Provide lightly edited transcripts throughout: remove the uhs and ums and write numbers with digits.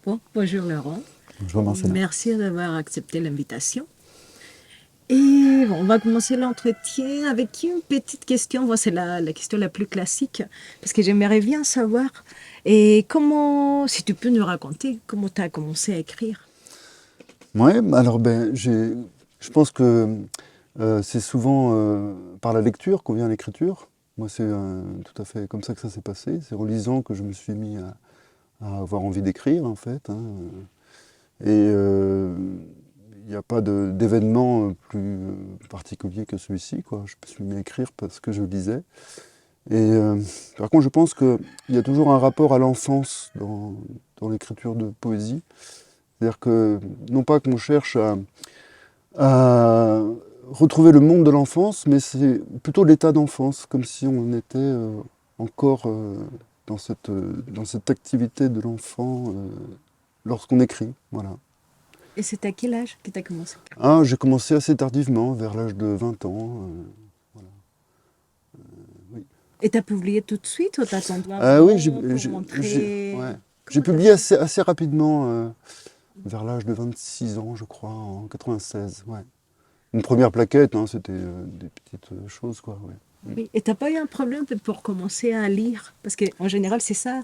Bon, bonjour Laurent. Bonjour Marcella. Merci d'avoir accepté l'invitation. Et bon, on va commencer l'entretien avec une petite question. Bon, c'est la question la plus classique parce que j'aimerais bien savoir et comment, si tu peux nous raconter comment tu as commencé à écrire. Ouais, alors je pense que c'est souvent par la lecture qu'on vient à l'écriture. Moi, c'est tout à fait comme ça que ça s'est passé. C'est en lisant que je me suis mis à avoir envie d'écrire, en fait, hein. Et il n'y a pas d'événement plus particulier que celui-ci, quoi. Je me suis mis à écrire parce que je lisais. Et par contre, je pense qu'il y a toujours un rapport à l'enfance dans l'écriture de poésie. C'est-à-dire que, non pas qu'on cherche à retrouver le monde de l'enfance, mais c'est plutôt l'état d'enfance, comme si on était encore dans cette activité de l'enfant lorsqu'on écrit. Voilà. Et c'est à quel âge que tu as commencé? Ah, j'ai commencé assez tardivement, vers l'âge de 20 ans. Oui. Et tu as publié tout de suite ou tu attendu un Oui, moment pour montrer ouais. J'ai comment tu as publié fait? assez rapidement, vers l'âge de 26 ans, je crois, en 96. Ouais. Une première plaquette, hein, c'était des petites choses, quoi. Ouais. Oui. Et t'as pas eu un problème pour commencer à lire? Parce qu'en général, c'est ça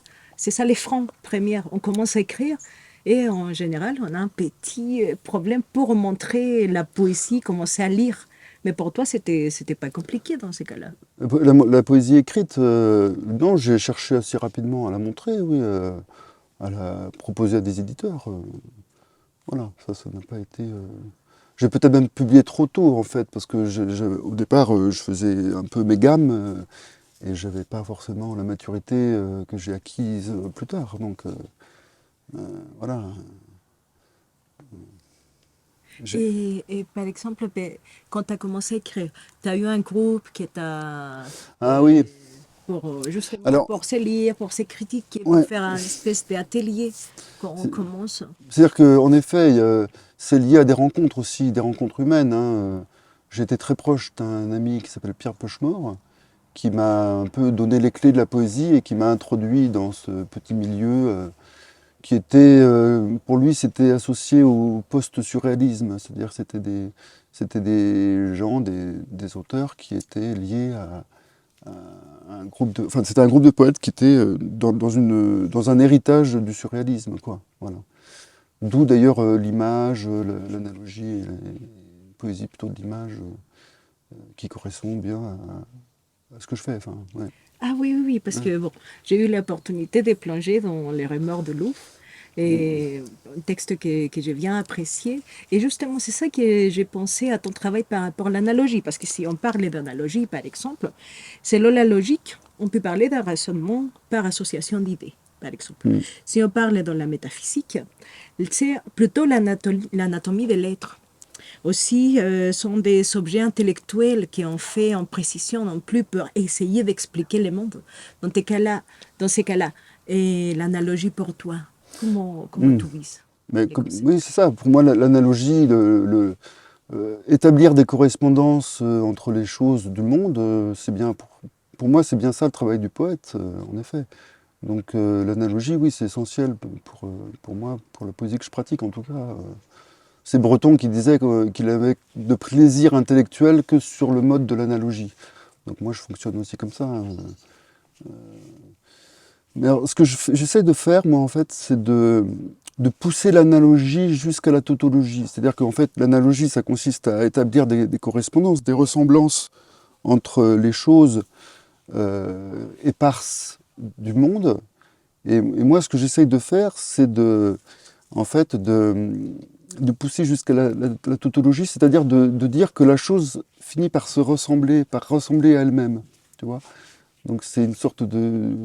les francs premières. On commence à écrire et en général, on a un petit problème pour montrer la poésie, commencer à lire. Mais pour toi, c'était pas compliqué dans ces cas-là. La poésie écrite, non, j'ai cherché assez rapidement à la montrer, oui, à la proposer à des éditeurs. Voilà, ça n'a pas été. J'ai peut-être même publié trop tôt, en fait, parce que au départ, je faisais un peu mes gammes et j'avais pas forcément la maturité que j'ai acquise plus tard. Donc voilà. J'ai- Et par exemple, ben, quand tu as commencé à écrire, tu as eu un groupe qui t'a Ah oui, pour justement alors, pour se lire, pour se critiquer, pour ouais, faire un espèce d'atelier quand on c'est- commence. c'est-à-dire qu'en effet, c'est lié à des rencontres aussi, des rencontres humaines, hein. J'étais très proche d'un ami qui s'appelle Pierre Pochemort, qui m'a un peu donné les clés de la poésie et qui m'a introduit dans ce petit milieu qui était, pour lui, c'était associé au post-surréalisme, c'est-à-dire c'était des gens, des auteurs qui étaient liés à un groupe de, enfin c'était un groupe de poètes qui était dans un héritage du surréalisme, quoi. Voilà. D'où d'ailleurs l'image, l'analogie, et la poésie plutôt de l'image qui correspond bien à ce que je fais. Enfin, ouais. Ah oui, oui, oui, parce Ouais. que bon, j'ai eu l'opportunité de plonger dans Les Remords de Louvre, et un texte que je viens apprécier. Et justement, c'est ça que j'ai pensé à ton travail par rapport à l'analogie, parce que si on parlait d'analogie, par exemple, selon la logique, on peut parler d'un raisonnement par association d'idées, par exemple. Mm. Si on parle dans la métaphysique, c'est plutôt l'anatomie de l'être. Aussi, sont des objets intellectuels qui ont fait en précision non plus pour essayer d'expliquer le monde. Dans ces cas-là, et l'analogie pour toi, comment Mm. tu vis Mais les oui, concepts? c'est ça. Pour moi, l'analogie, établir des correspondances entre les choses du monde, c'est bien pour moi, c'est bien ça le travail du poète, en effet. Donc l'analogie, oui, c'est essentiel pour moi, pour la poésie que je pratique en tout cas. C'est Breton qui disait qu'il avait de plaisir intellectuel que sur le mode de l'analogie. Donc moi, je fonctionne aussi comme ça, hein. Mais alors, ce que j'essaie de faire, moi, en fait, c'est de pousser l'analogie jusqu'à la tautologie. C'est-à-dire qu'en fait, l'analogie, ça consiste à établir des correspondances, des ressemblances entre les choses éparses du monde. Et moi, ce que j'essaye de faire, c'est en fait, de pousser jusqu'à la tautologie, c'est-à-dire de dire que la chose finit par se ressembler, par ressembler à elle-même. Tu vois. Donc c'est une sorte de-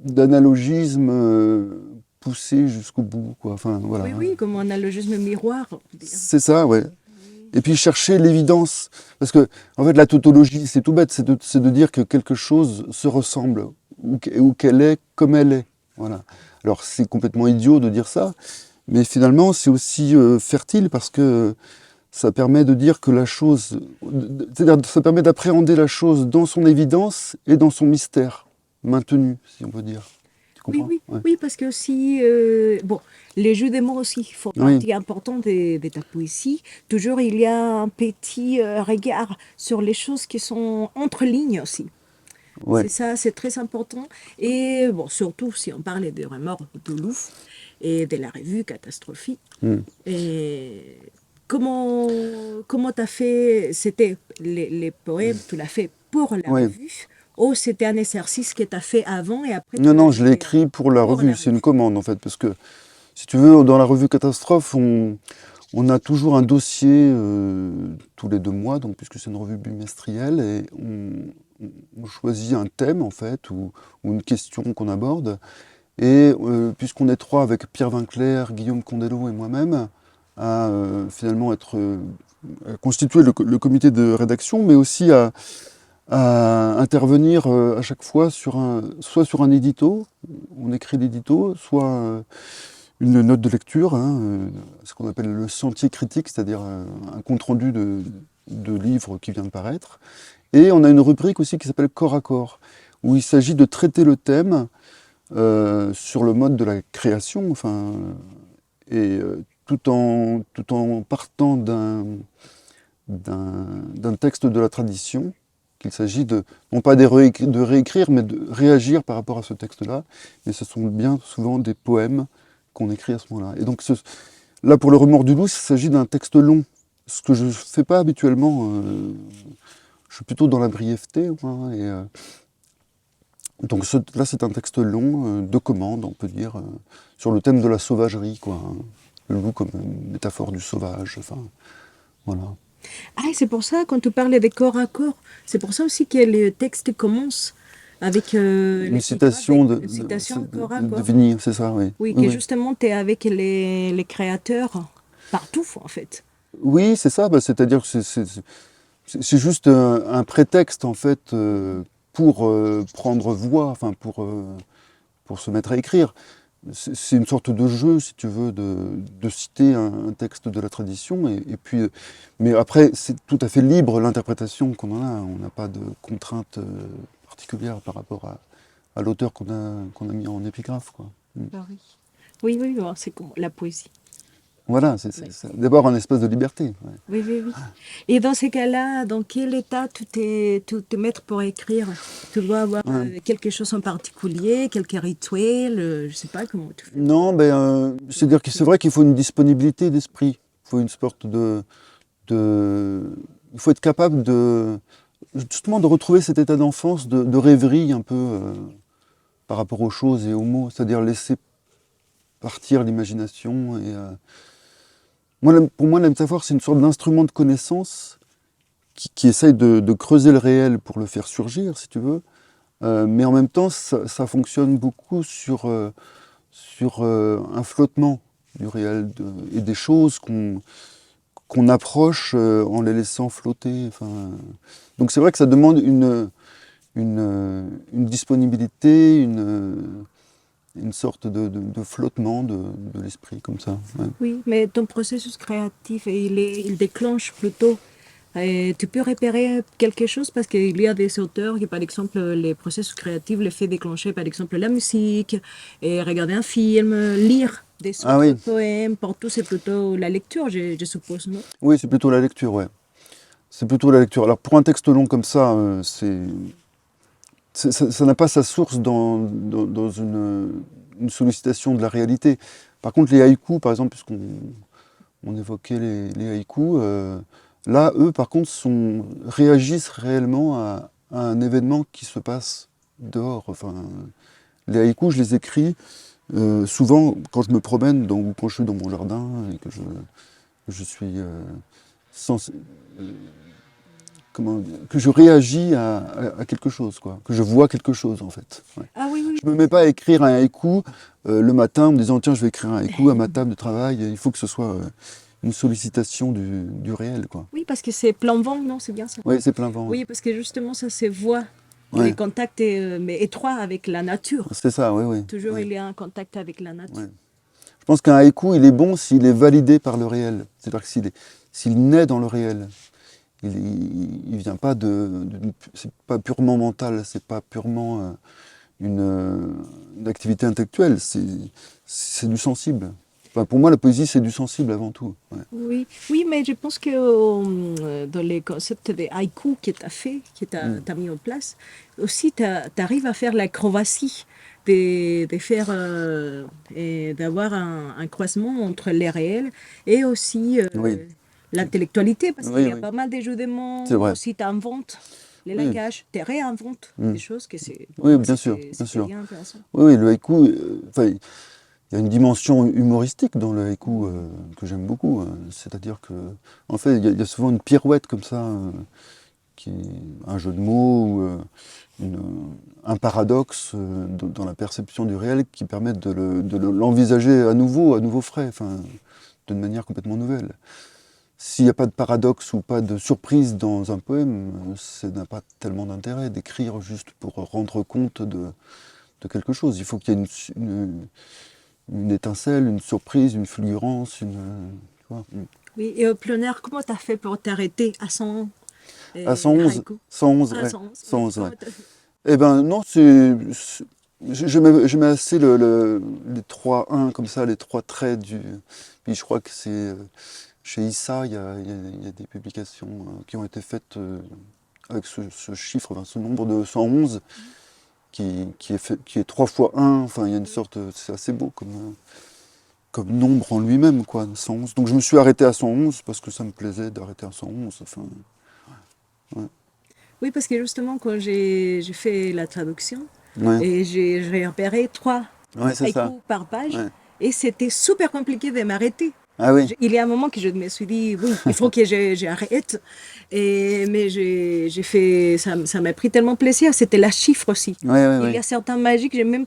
d'analogisme poussé jusqu'au bout, quoi. Enfin, voilà. Oui, oui, comme un analogisme miroir, on peut dire. C'est ça, ouais. Et puis chercher l'évidence. Parce que, en fait, la tautologie, c'est tout bête, c'est de dire que quelque chose se ressemble, ou qu'elle est comme elle est. Voilà. Alors, c'est complètement idiot de dire ça, mais finalement, c'est aussi fertile parce que ça permet de dire que la chose. C'est-à-dire, ça permet d'appréhender la chose dans son évidence et dans son mystère, maintenu, si on peut dire. Tu Oui, comprends? oui, Ouais. oui, parce que aussi, bon, les jeux des mots aussi font Oui, partie importante de ta poésie. Toujours, il y a un petit regard sur les choses qui sont entre lignes aussi. ouais. C'est ça, c'est très important. Et bon, surtout si on parlait de Remords de Louf et de la revue Catastrophique. Hmm. Et comment t'as fait, c'était les poèmes, tu l'as fait pour la Ouais. revue, ou c'était un exercice que tu as fait avant et après tu Non, l'as non, je l'ai mis écrit pour la pour revue. la C'est une revue. commande en fait, parce que si tu veux, dans la revue Catastrophe, on a toujours un dossier tous les 2 mois, donc puisque c'est une revue bimestrielle, et on choisit un thème en fait, ou une question qu'on aborde. Et puisqu'on est trois avec Pierre Vinclair, Guillaume Condello et moi-même, à finalement à constituer le comité de rédaction, mais aussi à intervenir à chaque fois soit sur un édito, on écrit l'édito, soit une note de lecture, hein, ce qu'on appelle le sentier critique, c'est-à-dire un compte-rendu de livres qui vient de paraître. Et on a une rubrique aussi qui s'appelle Corps à corps, où il s'agit de traiter le thème sur le mode de la création, enfin, et tout en partant d'un texte de la tradition, qu'il s'agit non pas de réécrire, mais de réagir par rapport à ce texte-là. Mais ce sont bien souvent des poèmes qu'on écrit à ce moment-là. Et donc là, pour le Remords du loup, il s'agit d'un texte long, ce que je ne fais pas habituellement. Je suis plutôt dans la brièveté, moi, et donc là, c'est un texte long, de commande, on peut dire, sur le thème de la sauvagerie, quoi, hein. Le loup comme une métaphore du sauvage, enfin, voilà. Ah, et c'est pour ça, quand tu parlais des corps à corps, c'est pour ça aussi que le texte commence avec Une l'épigraphe, citation une citation corps à de corps. Vigny, c'est ça, oui. Oui, Oui, que oui. justement, tu es avec les créateurs partout, en fait. Oui, c'est ça, bah, c'est-à-dire que c'est juste un prétexte, en fait, pour prendre voix, enfin, pour se mettre à écrire. C'est une sorte de jeu, si tu veux, de citer un texte de la tradition. Et puis, mais après, c'est tout à fait libre l'interprétation qu'on en a. On n'a pas de contraintes particulières par rapport à l'auteur qu'on a mis en épigraphe, quoi. Mm. Ah oui. Oui, oui, bon, c'est comme la poésie. Voilà, Oui, d'abord un espace de liberté. Ouais. oui, oui, oui. Et dans ces cas-là, dans quel état tu te mettre pour écrire? Tu dois avoir Ouais. quelque chose en particulier, quelques rituels, je sais pas comment tu fais Non, ben, pour c'est-à-dire que c'est écrire. vrai qu'il faut une disponibilité d'esprit. Il faut une sorte il faut être capable justement de retrouver cet état d'enfance, de rêverie un peu par rapport aux choses et aux mots, c'est-à-dire laisser partir l'imagination. Et, pour moi, la métaphore, c'est une sorte d'instrument de connaissance qui essaye de creuser le réel pour le faire surgir, si tu veux. Mais en même temps, ça fonctionne beaucoup sur un flottement du réel et des choses qu'on approche en les laissant flotter. Enfin, donc c'est vrai que ça demande une disponibilité, une sorte de flottement de l'esprit comme ça. Ouais. Oui, mais ton processus créatif, il déclenche plutôt. Et tu peux repérer quelque chose parce qu'il y a des auteurs qui, par exemple, les processus créatifs les fait déclencher, par exemple, la musique, et regarder un film, lire des Ah autres oui, poèmes. Pour tout, c'est plutôt la lecture, je suppose, non? oui, c'est plutôt la lecture, ouais. C'est plutôt la lecture. Alors pour un texte long comme ça, ça n'a pas sa source dans une sollicitation de la réalité. Par contre, les haïkus, par exemple, puisqu'on évoquait les haïkus, là, eux, par contre, réagissent réellement à un événement qui se passe dehors. Enfin, les haïkus, je les écris souvent quand je me promène ou quand je suis dans mon jardin et que je suis sens- euh, que je réagis à quelque chose, quoi, que je vois quelque chose en fait. Ouais. Ah oui, oui, Je me mets pas à écrire un haïku le matin en me disant tiens je vais écrire un haïku à ma table de travail. Il faut que ce soit une sollicitation du réel, quoi. oui, parce que c'est plein vent, non? C'est bien ça. Oui, c'est plein vent. Oui, parce que justement, ça se voit. Les Ouais, contacts mais étroits avec la nature. c'est ça, oui, oui. Toujours, Ouais, il y a un contact avec la nature. ouais. Je pense qu'un haïku, il est bon s'il est validé par le réel. C'est-à-dire que s'il naît dans le réel. Il vient pas c'est pas purement mental, c'est pas purement d'activité intellectuelle, c'est du sensible. Enfin, pour moi, la poésie, c'est du sensible avant tout. Ouais. Oui, oui, mais je pense que dans les concepts des haïkus que tu as fait, que tu Mm. as, mis en place, aussi tu arrives à faire l'acrobatie, de faire et d'avoir un croisement entre les réels et aussi Oui, l'intellectualité, parce qu'il oui, y a oui, pas mal de jeux de c'est mots, vrai. aussi tu inventes les Oui, langages, tu réinventes mm. des choses que c'est, pour Oui, moi, bien sûr, bien c'était sûr. bien intéressant. Oui, oui, le haïku, enfin, il y a une dimension humoristique dans le haïku que j'aime beaucoup. C'est-à-dire que, en fait, il y a souvent une pirouette comme ça, qui est un jeu de mots ou une- un paradoxe dans la perception du réel qui permettent de l'envisager à nouveau frais, enfin, d'une manière complètement nouvelle. S'il n'y a pas de paradoxe ou pas de surprise dans un poème, ça n'a pas tellement d'intérêt d'écrire juste pour rendre compte de quelque chose. Il faut qu'il y ait une étincelle, une surprise, une fulgurance, tu vois. Oui, et au plein air, comment tu as fait pour t'arrêter à 100 À 111, haïkus? 111, Ah, ouais. 111, oui. 111, ouais. Comment t'as fait? Eh ben non, je mets assez les trois 1 comme ça, les trois traits du. Puis je crois que c'est chez Issa, il y a des publications qui ont été faites avec ce chiffre, enfin, ce nombre de 111 qui est 3 fois 1. Enfin, il y a une sorte. C'est assez beau comme nombre en lui-même, quoi, 111. Donc je me suis arrêté à 111 parce que ça me plaisait d'arrêter à 111. Enfin, ouais. Oui, parce que justement, quand j'ai fait la traduction, Ouais, et j'ai repéré 3 ouais, c'est ça. haïkus par page, Ouais. et c'était super compliqué de m'arrêter. Ah oui. Il y a un moment que je me suis dit, oui, il faut que j'arrête. Mais j'ai fait, ça m'a pris tellement plaisir. C'était la chiffre aussi. Ouais, ouais, Il y ouais. a certains magiques, je Mm.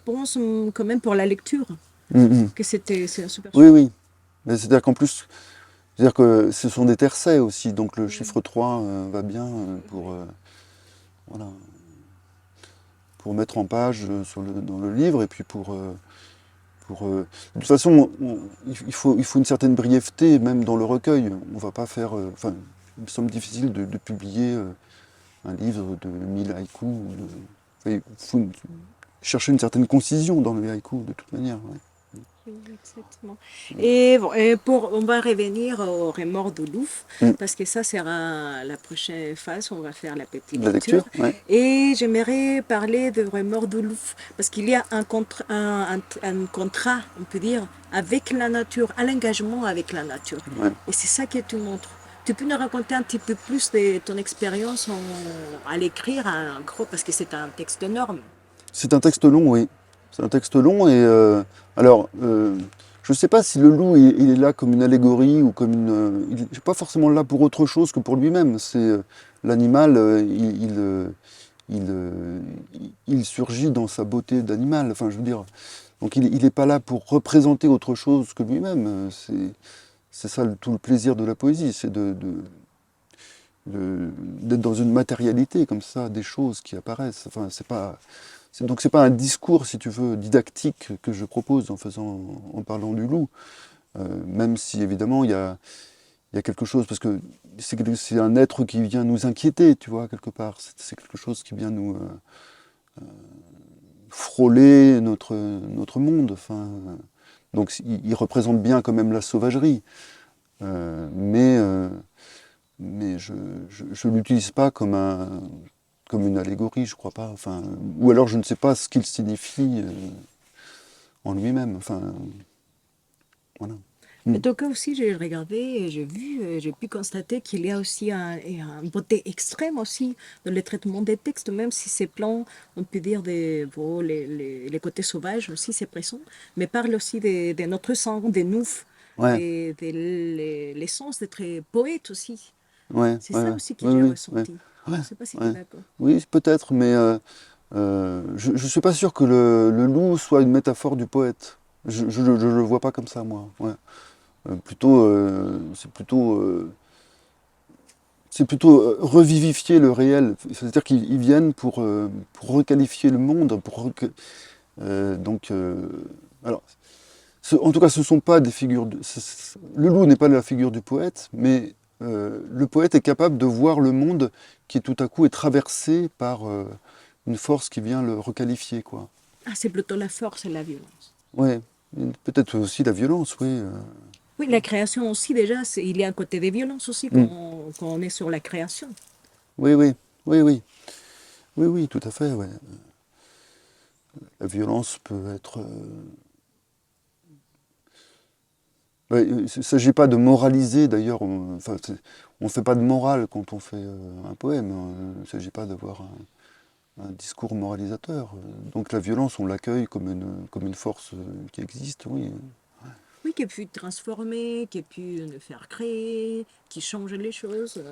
pense quand même pour la lecture, Mm, mm. que c'est super Oui, chouette. oui. Mais c'est-à-dire qu'en plus, c'est-à-dire que ce sont des tercets aussi, donc le Oui. chiffre 3 va bien voilà, pour mettre en page dans le livre et puis de toute façon, il faut une certaine brièveté même dans le recueil. On va pas faire. Enfin, il me semble difficile de publier un livre de 1000 haïkus. Enfin, il faut chercher une certaine concision dans le haïku de toute manière. Ouais. Oui, exactement. Et, bon, on va revenir au remords de Louvre, Mm. parce que ça sera la prochaine phase, on va faire la petite De la lecture. lecture, ouais. Et j'aimerais parler de remords de Louvre, parce qu'il y a un contrat, on peut dire, avec la nature, un engagement avec la nature. Ouais. Et c'est ça que tu montres. Tu peux nous raconter un petit peu plus de ton expérience à l'écrire, gros, parce que c'est un texte énorme. C'est un texte long, oui. C'est un texte long et alors je ne sais pas si le loup il est là comme une allégorie ou comme une. Il n'est pas forcément là pour autre chose que pour lui-même. C'est l'animal, il surgit dans sa beauté d'animal. Enfin, je veux dire. Donc il n'est pas là pour représenter autre chose que lui-même. C'est ça tout le plaisir de la poésie, c'est d'être dans une matérialité comme ça, des choses qui apparaissent. Enfin, donc c'est pas un discours, si tu veux, didactique que je propose en parlant du loup, même si évidemment il y a quelque chose, parce que c'est un être qui vient nous inquiéter, tu vois, quelque part. C'est quelque chose qui vient nous frôler notre monde. Enfin, donc il représente bien quand même la sauvagerie, euh, mais euh, mais je l'utilise pas comme une allégorie, je crois pas. Enfin, ou alors je ne sais pas ce qu'il signifie en lui-même. Enfin, voilà. En Mm. tout cas aussi, j'ai regardé et j'ai vu, j'ai pu constater qu'il y a aussi une beauté extrême aussi dans le traitement des textes, même si c'est plan, on peut dire bon, les côtés sauvages aussi, c'est présent, mais parle aussi de notre sang, des nous, Ouais, l'essence d'être poète aussi. ouais, C'est ouais, ça ouais, aussi que oui, j'ai oui, ouais, ressenti. Je ouais, ne sais pas si tu es ouais. d'accord. Oui, peut-être, mais je ne suis pas sûr que le loup soit une métaphore du poète. Je le vois pas comme ça, moi. Ouais. Plutôt, c'est plutôt revivifier le réel. C'est-à-dire qu'ils viennent pour requalifier le monde. Donc, alors, en tout cas, ce ne sont pas des figures. Le loup n'est pas la figure du poète, mais le poète est capable de voir le monde, qui tout à coup est traversé par une force qui vient le requalifier, quoi. Ah, c'est plutôt la force et la violence. Ouais, peut-être aussi la violence, oui. Oui, la création aussi, déjà, il y a un côté de violence aussi Mm. quand on est sur la création. Oui, oui, oui, oui. Oui, oui, tout à fait, ouais. La violence peut être... ouais, il ne s'agit pas de moraliser, d'ailleurs. Enfin, on ne fait pas de morale quand on fait un poème. Il ne s'agit pas d'avoir un discours moralisateur. Donc la violence, on l'accueille comme une force qui existe, oui. Oui, qui a pu transformer, qui a pu nous faire créer, qui change les choses.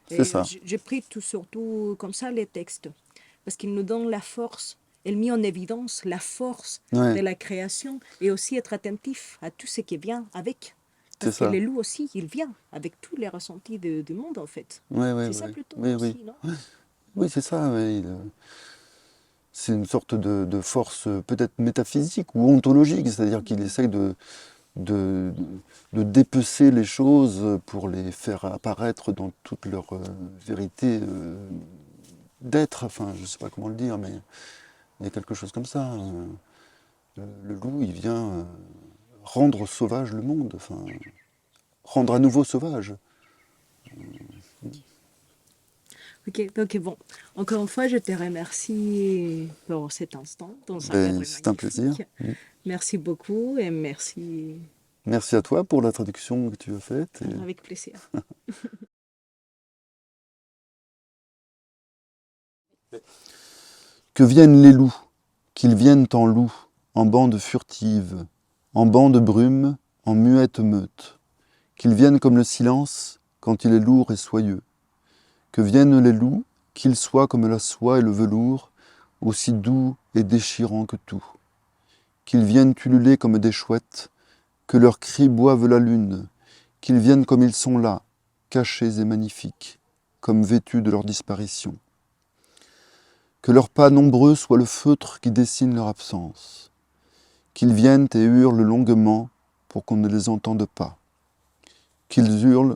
C'est Et ça. j'ai pris tout surtout comme ça les textes, parce qu'ils nous donnent la force. Elle met en évidence la force Ouais, de la création et aussi être attentif à tout ce qui vient avec. c'est Parce que ça. les loups aussi, il vient avec tous les ressentis du monde en fait. Ouais, ouais, C'est ça ouais. plutôt Oui, oui. aussi, non? Oui, c'est ça, oui. C'est une sorte de force peut-être métaphysique ou ontologique, c'est-à-dire qu'il essaye de, de dépecer les choses pour les faire apparaître dans toute leur vérité d'être. Enfin, je ne sais pas comment le dire, mais il y a quelque chose comme ça. Le loup, il vient rendre sauvage le monde, enfin, rendre à nouveau sauvage. Ok, donc bon, encore une fois, je te remercie pour cet instant dans un Ben, cadre c'est un plaisir. magnifique. Merci beaucoup et merci Merci à toi pour la traduction que tu as faite. avec plaisir. Que viennent les loups, qu'ils viennent en loups, en bandes furtives, en bandes brumes, en muettes meutes, qu'ils viennent comme le silence quand il est lourd et soyeux. Que viennent les loups, qu'ils soient comme la soie et le velours, aussi doux et déchirants que tout. Qu'ils viennent ululer comme des chouettes, que leurs cris boivent la lune, qu'ils viennent comme ils sont là, cachés et magnifiques, comme vêtus de leur disparition. Que leurs pas nombreux soient le feutre qui dessine leur absence. Qu'ils viennent et hurlent longuement pour qu'on ne les entende pas. Qu'ils hurlent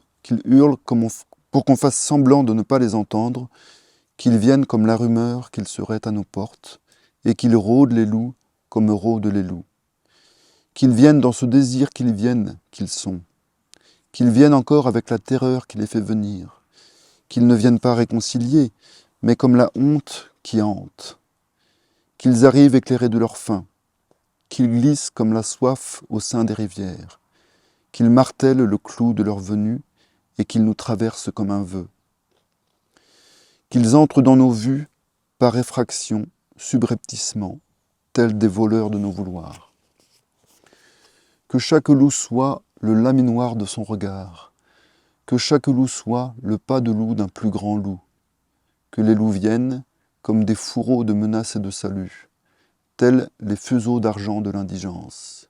pour qu'on fasse semblant de ne pas les entendre, qu'ils viennent comme la rumeur qu'ils seraient à nos portes, et qu'ils rôdent les loups comme rôdent les loups. Qu'ils viennent dans ce désir qu'ils viennent, qu'ils sont. Qu'ils viennent encore avec la terreur qui les fait venir. Qu'ils ne viennent pas réconciliés, mais comme la honte qui hante. Qu'ils arrivent éclairés de leur faim. Qu'ils glissent comme la soif au sein des rivières. Qu'ils martèlent le clou de leur venue et qu'ils nous traversent comme un vœu. Qu'ils entrent dans nos vues par effraction, subrepticement, tels des voleurs de nos vouloirs. Que chaque loup soit le laminoir de son regard, que chaque loup soit le pas de loup d'un plus grand loup, que les loups viennent comme des fourreaux de menaces et de salut, tels les fuseaux d'argent de l'indigence.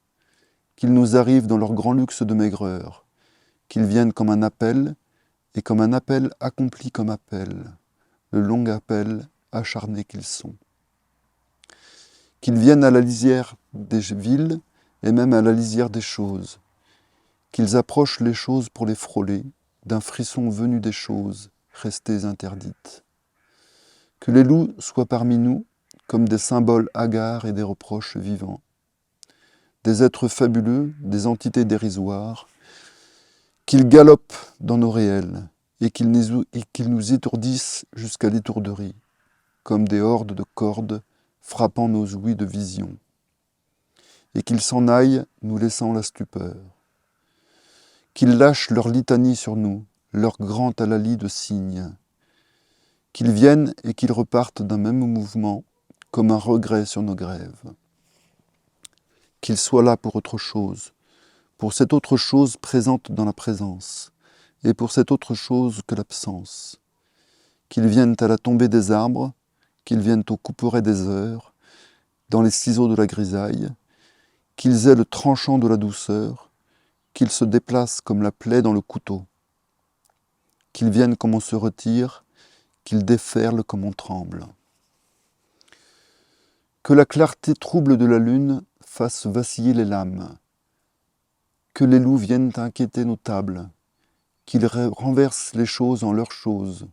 Qu'ils nous arrivent dans leur grand luxe de maigreur, qu'ils viennent comme un appel, et comme un appel accompli comme appel, le long appel acharné qu'ils sont. Qu'ils viennent à la lisière des villes et même à la lisière des choses, qu'ils approchent les choses pour les frôler, d'un frisson venu des choses restées interdites. Que les loups soient parmi nous comme des symboles hagards et des reproches vivants, des êtres fabuleux, des entités dérisoires, qu'ils galopent dans nos réels et qu'ils nous étourdissent jusqu'à l'étourderie, comme des hordes de cordes frappant nos ouïes de vision, et qu'ils s'en aillent nous laissant la stupeur, qu'ils lâchent leur litanie sur nous, leur grand hallali de cygnes, qu'ils viennent et qu'ils repartent d'un même mouvement, comme un regret sur nos grèves, qu'ils soient là pour autre chose, pour cette autre chose présente dans la présence, et pour cette autre chose que l'absence, qu'ils viennent à la tombée des arbres, qu'ils viennent au couperet des heures, dans les ciseaux de la grisaille, qu'ils aient le tranchant de la douceur, qu'ils se déplacent comme la plaie dans le couteau, qu'ils viennent comme on se retire, qu'ils déferlent comme on tremble. Que la clarté trouble de la lune fasse vaciller les lames, que les loups viennent inquiéter nos tables, qu'ils renversent les choses en leurs choses,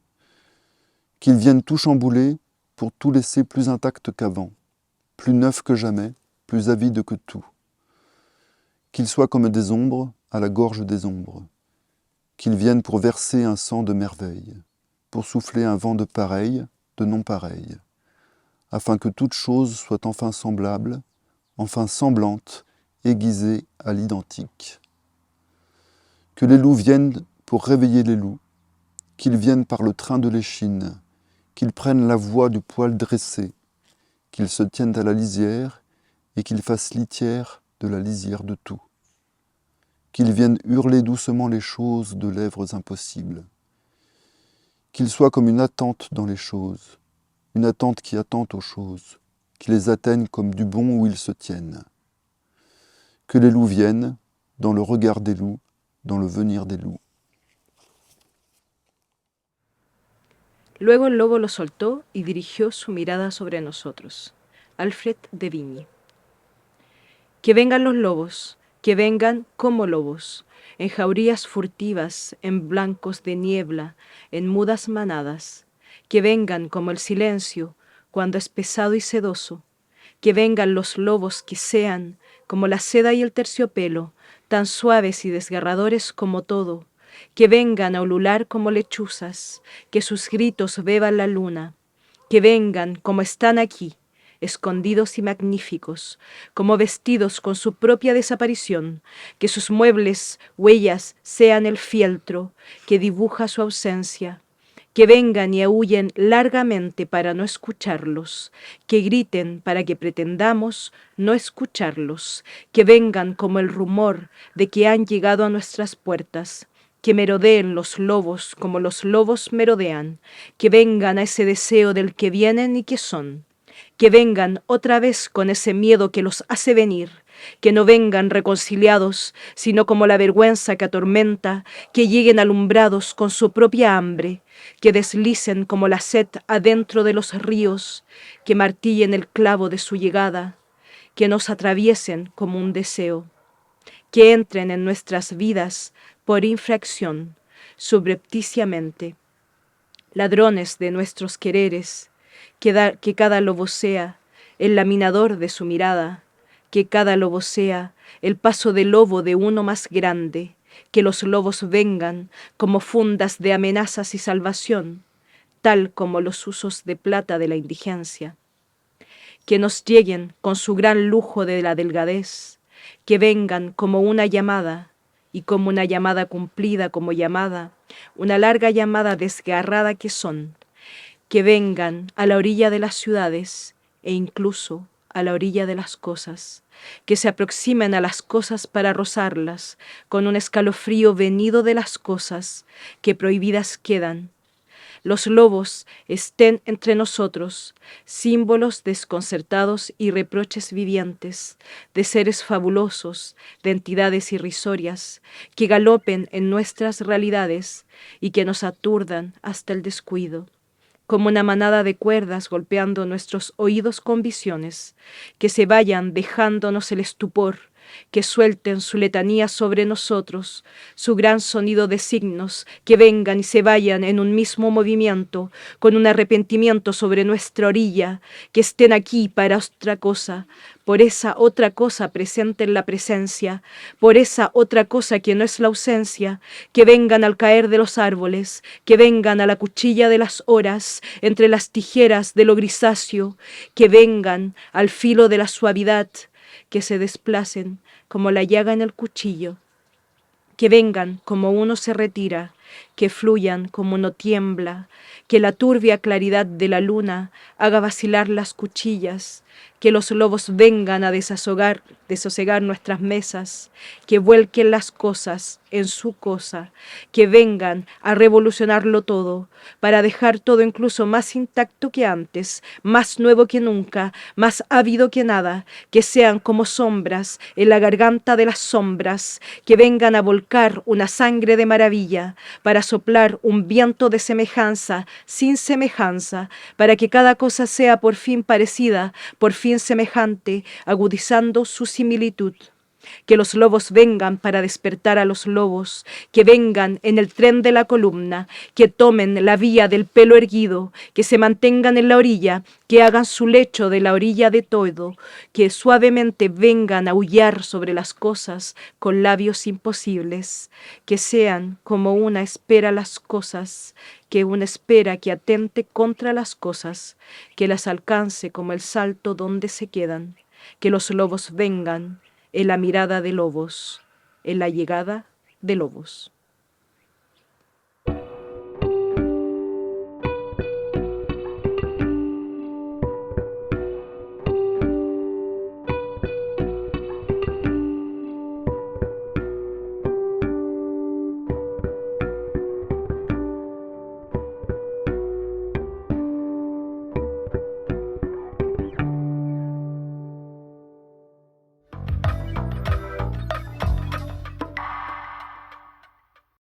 qu'ils viennent tout chambouler pour tout laisser plus intact qu'avant, plus neufs que jamais, plus avides que tout. Qu'ils soient comme des ombres à la gorge des ombres, qu'ils viennent pour verser un sang de merveille, pour souffler un vent de pareil, de non-pareil, afin que toute chose soit enfin semblable, enfin semblante, aiguisée à l'identique. Que les loups viennent pour réveiller les loups, qu'ils viennent par le train de l'échine, qu'ils prennent la voie du poil dressé, qu'ils se tiennent à la lisière et qu'ils fassent litière de la lisière de tout. Qu'ils viennent hurler doucement les choses de lèvres impossibles. Qu'ils soient comme une attente dans les choses, une attente qui attente aux choses, qui les atteigne comme du bon où ils se tiennent. Que les loups viennent, dans le regard des loups, dans le venir des loups. Luego el lobo lo soltó y dirigió su mirada sobre nosotros. Alfred de Vigny. Que vengan los lobos, que vengan como lobos, en jaurías furtivas, en blancos de niebla, en mudas manadas. Que vengan como el silencio, cuando es pesado y sedoso. Que vengan los lobos que sean, como la seda y el terciopelo, tan suaves y desgarradores como todo. Que vengan a ulular como lechuzas, que sus gritos beban la luna. Que vengan como están aquí, escondidos y magníficos, como vestidos con su propia desaparición, que sus muebles, huellas, sean el fieltro que dibuja su ausencia. Que vengan y aúllen largamente para no escucharlos, que griten para que pretendamos no escucharlos, que vengan como el rumor de que han llegado a nuestras puertas, que merodeen los lobos como los lobos merodean, que vengan a ese deseo del que vienen y que son, que vengan otra vez con ese miedo que los hace venir, que no vengan reconciliados, sino como la vergüenza que atormenta, que lleguen alumbrados con su propia hambre, que deslicen como la sed adentro de los ríos, que martillen el clavo de su llegada, que nos atraviesen como un deseo, que entren en nuestras vidas por infracción, subrepticiamente, ladrones de nuestros quereres, que cada lobo sea el laminador de su mirada, que cada lobo sea el paso de lobo de uno más grande, que los lobos vengan como fundas de amenazas y salvación, tal como los usos de plata de la indigencia, que nos lleguen con su gran lujo de la delgadez, que vengan como una llamada, y como una llamada cumplida como llamada, una larga llamada desgarrada que son, que vengan a la orilla de las ciudades e incluso a la orilla de las cosas, que se aproximen a las cosas para rozarlas con un escalofrío venido de las cosas que prohibidas quedan. Los lobos estén entre nosotros, símbolos desconcertados y reproches vivientes, de seres fabulosos, de entidades irrisorias, que galopen en nuestras realidades y que nos aturdan hasta el descuido, como una manada de cuerdas golpeando nuestros oídos con visiones, que se vayan dejándonos el estupor, que suelten su letanía sobre nosotros, su gran sonido de signos, que vengan y se vayan en un mismo movimiento, con un arrepentimiento sobre nuestra orilla, que estén aquí para otra cosa, por esa otra cosa presente en la presencia, por esa otra cosa que no es la ausencia, que vengan al caer de los árboles, que vengan a la cuchilla de las horas, entre las tijeras de lo grisáceo, que vengan al filo de la suavidad, que se desplacen como la llaga en el cuchillo, que vengan como uno se retira, que fluyan como uno tiembla, que la turbia claridad de la luna haga vacilar las cuchillas, que los lobos vengan a desosegar nuestras mesas, que vuelquen las cosas en su cosa, que vengan a revolucionarlo todo, para dejar todo incluso más intacto que antes, más nuevo que nunca, más ávido que nada, que sean como sombras en la garganta de las sombras, que vengan a volcar una sangre de maravilla, para soplar un viento de semejanza sin semejanza, para que cada cosa sea por fin parecida, por fin semejante, agudizando su similitud. Que los lobos vengan para despertar a los lobos, que vengan en el tren de la columna, que tomen la vía del pelo erguido, que se mantengan en la orilla, que hagan su lecho de la orilla de todo, que suavemente vengan a aullar sobre las cosas con labios imposibles, que sean como una espera las cosas, que una espera que atente contra las cosas, que las alcance como el salto donde se quedan, que los lobos vengan en la mirada de lobos, en la llegada de lobos.